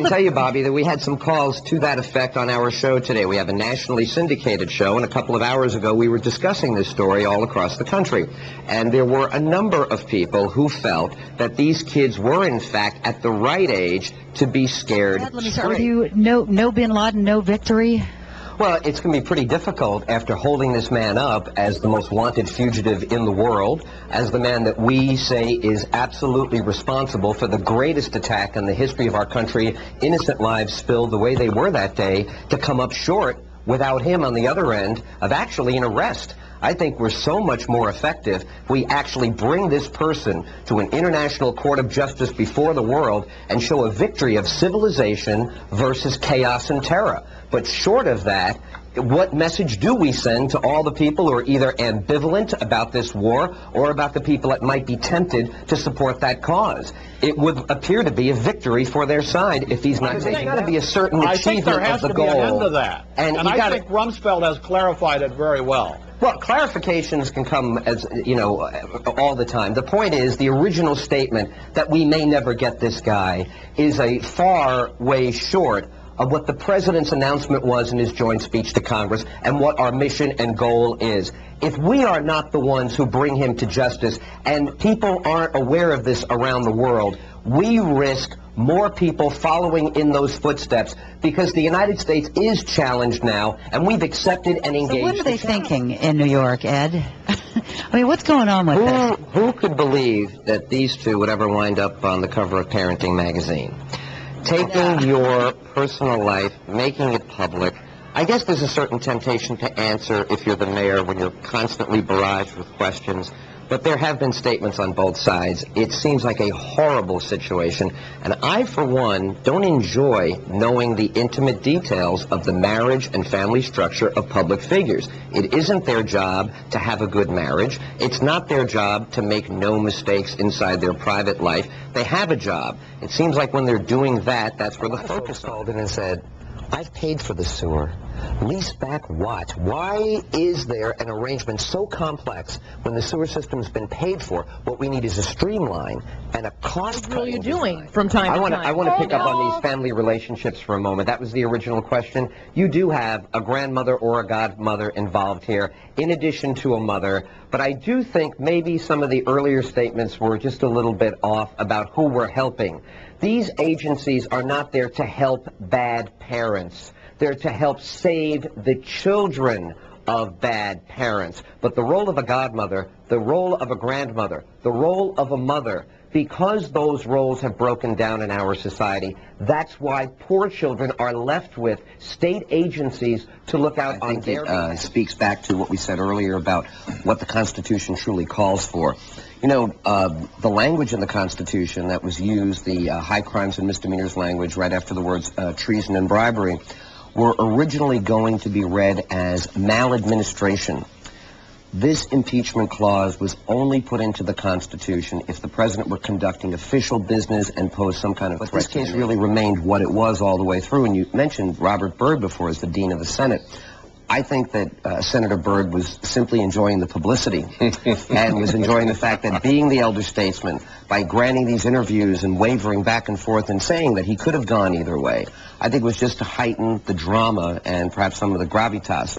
can tell you, Bobby, that we had some calls to that effect on our show today. We have a nationally syndicated show, and a couple of hours ago we were discussing this story all across the country. And there were a number of people who felt that these kids were, in fact, at the right age to be scared Dad, let me start with you. No Bin Laden, no victory? Well, it's going to be pretty difficult after holding this man up as the most wanted fugitive in the world, as the man that we say is absolutely responsible for the greatest attack in the history of our country, innocent lives spilled the way they were that day, to come up short without him on the other end of actually an arrest. I think we're so much more effective if we actually bring this person to an international court of justice before the world and show a victory of civilization versus chaos and terror. But short of that, what message do we send to all the people who are either ambivalent about this war or about the people that might be tempted to support that cause? It would appear to be a victory for their side if he's not taking. There's got to be a certain achievement of the goal. I think there has to be an end to that. And I think Rumsfeld has clarified it very well. Well, clarifications can come, as you know, all the time. The point is, the original statement that we may never get this guy is a far way short of what the president's announcement was in his joint speech to Congress and what our mission and goal is. If we are not the ones who bring him to justice, and people aren't aware of this around the world, we risk more people following in those footsteps, because the United States is challenged now, and we've accepted and engaged. So what are they thinking in New York, Ed? I mean, what's going on with this? Who could believe that these two would ever wind up on the cover of Parenting magazine? Taking your personal life, making it public. I guess there's a certain temptation to answer if you're the mayor when you're constantly barraged with questions. But there have been statements on both sides. It seems like a horrible situation. And I, for one, don't enjoy knowing the intimate details of the marriage and family structure of public figures. It isn't their job to have a good marriage. It's not their job to make no mistakes inside their private life. They have a job. It seems like when they're doing that, that's where the focus called in and said, I've paid for the sewer. Lease back what? Why is there an arrangement so complex when the sewer system's been paid for? What we need is a streamline and a cost. What are you doing from time to time? I want to pick up on these family relationships for a moment. That was the original question. You do have a grandmother or a godmother involved here, in addition to a mother. But I do think maybe some of the earlier statements were just a little bit off about who we're helping. These agencies are not there to help bad parents. They're to help save the children of bad parents. But the role of a godmother, the role of a grandmother, the role of a mother, because those roles have broken down in our society, that's why poor children are left with state agencies to look out on their behalf. It speaks back to what we said earlier about what the Constitution truly calls for. You know, the language in the Constitution that was used, the high crimes and misdemeanors language right after the words treason and bribery, were originally going to be read as maladministration. This impeachment clause was only put into the Constitution if the president were conducting official business and posed some kind of threat. But this case really remained what it was all the way through, and you mentioned Robert Byrd before as the Dean of the Senate. I think that Senator Byrd was simply enjoying the publicity and was enjoying the fact that being the elder statesman, by granting these interviews and wavering back and forth and saying that he could have gone either way, I think was just to heighten the drama and perhaps some of the gravitas